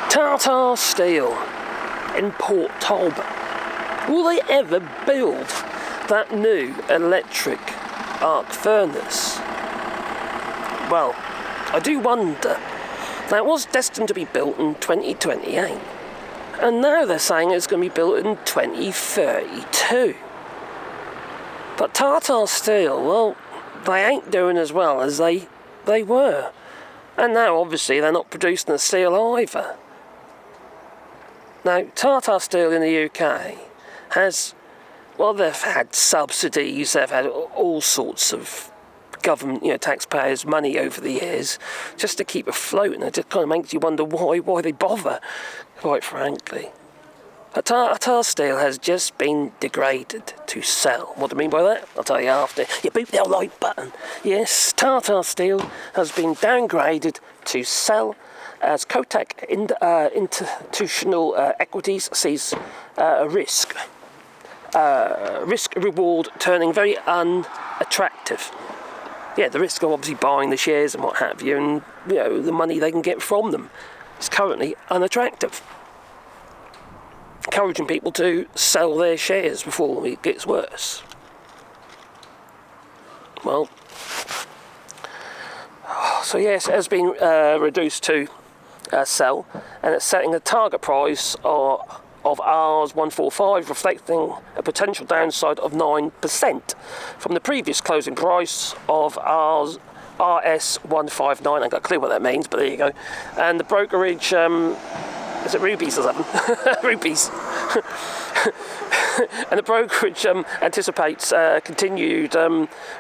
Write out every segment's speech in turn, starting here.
Tata Steel in Port Talbot. Will they ever build that new electric arc furnace? Well, I do wonder. Now, it was destined to be built in 2028, and now they're saying it's going to be built in 2032. But Tata Steel, well, they ain't doing as well as they were. And now, obviously, they're not producing the steel either. Now, Tata Steel in the UK has, well, they've had subsidies, they've had all sorts of government, taxpayers' money over the years just to keep afloat, and it just kind of makes you wonder why they bother, quite frankly. But Tata Steel has just been degraded to sell. What do I mean by that? I'll tell you after. You beat the like button. Yes, Tata Steel has been downgraded to sell as Kotak Institutional Equities sees a risk reward turning very unattractive. Yeah, the risk of obviously buying the shares and what have you, and the money they can get from them is currently unattractive, encouraging people to sell their shares before it gets worse. Well, so yes, it has been reduced to sell, and it's setting a target price of Rs 145, reflecting a potential downside of 9% from the previous closing price of Rs 159. I ain't got a clue what that means, but there you go. And the brokerage, is it rupees or something? Rupees. And the brokerage anticipates continued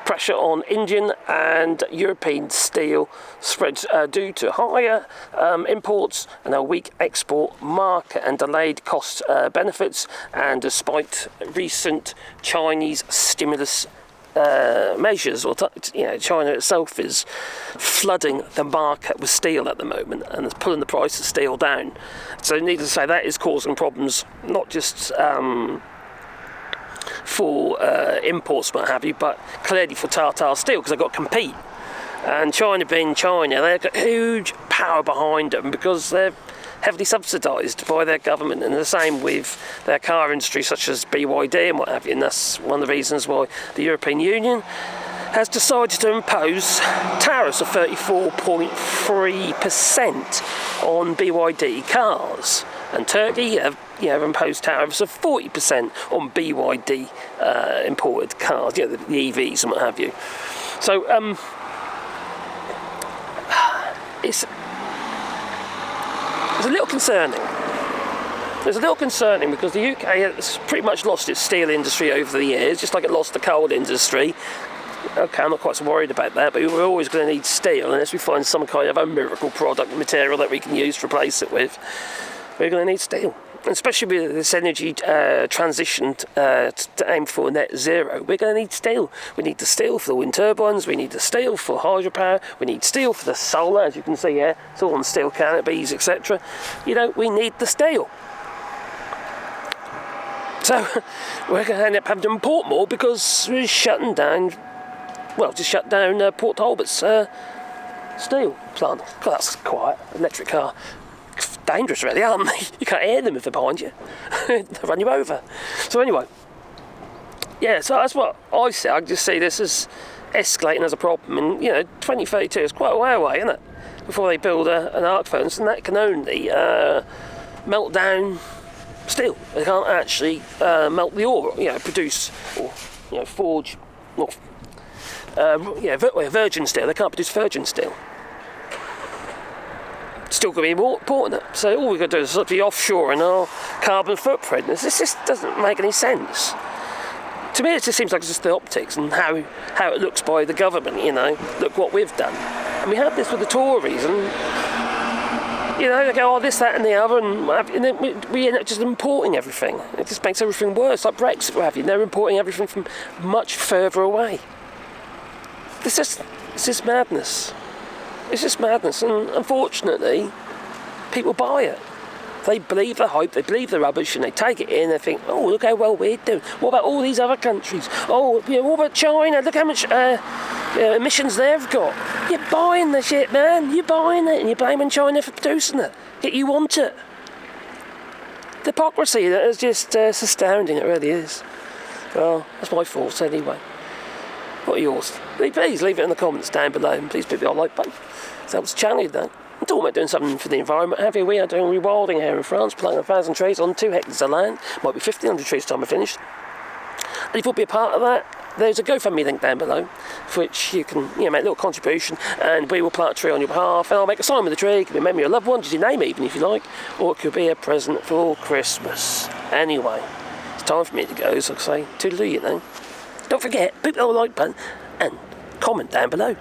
pressure on Indian and European steel spreads due to higher imports and a weak export market and delayed cost benefits, and despite recent Chinese stimulus measures, or China itself is flooding the market with steel at the moment and is pulling the price of steel down. So needless to say, that is causing problems, not just for imports, what have you, but clearly for Tata Steel, because they've got to compete. And China being China, they've got huge power behind them because they're heavily subsidised by their government, and the same with their car industry such as BYD and what have you, and that's one of the reasons why the European Union has decided to impose tariffs of 34.3% on BYD cars, and Turkey have imposed tariffs of 40% on BYD imported cars, the EVs and what have you. So it's a little concerning. It's a little concerning because the UK has pretty much lost its steel industry over the years, just like it lost the coal industry. Okay, I'm not quite so worried about that, but we're always going to need steel unless we find some kind of a miracle product material that we can use to replace it with. We're going to need steel. And especially with this energy transition to aim for net zero, we're going to need steel. We need the steel for the wind turbines, we need the steel for hydropower, we need steel for the solar, as you can see here, it's all on steel canopies, etc. We need the steel. So we're going to end up having to import more because we're shutting down, just shut down Port Talbot's steel plant. God, that's quiet, electric car. Dangerous really, aren't they? You can't hear them if they're behind you. They'll run you over. So anyway, so that's what I see. I just see this as escalating as a problem, and 2032 is quite a way away, isn't it, before they build an arc furnace, and that can only melt down steel. They can't actually melt the ore, produce or forge virgin steel. They can't produce virgin steel. Still going to be more important. So all we've got to do is sort of be offshoring our carbon footprint. This just doesn't make any sense. To me, it just seems like it's just the optics and how it looks by the government. Look what we've done. And we had this with the Tories, and they go, this, that, and the other, and then we end up just importing everything. It just makes everything worse, like Brexit, what have you. They're importing everything from much further away. It's just madness. It's just madness, and unfortunately, people buy it. They believe the hype, they believe the rubbish, and they take it in and they think, look how well we're doing. What about all these other countries? What about China? Look how much emissions they've got. You're buying the shit, man. You're buying it, and you're blaming China for producing it. Yet you want it. The hypocrisy that is just astounding. It really is. Well, that's my thoughts anyway. What are yours? Please leave it in the comments down below, and please put the like button. So helps the channel, that. I'm talking about doing something for the environment. Have you? We are doing rewilding here in France, planting 1,000 trees on 2 hectares of land. Might be 1,500 trees time I finished. And if you want to be a part of that, there's a GoFundMe link down below, for which you can make a little contribution, and we will plant a tree on your behalf, and I'll make a sign with the tree. It could be a memory of a loved one, just your name even if you like, or it could be a present for Christmas. Anyway, it's time for me to go, so I say, toodaloo, Don't forget, put the like button and comment down below.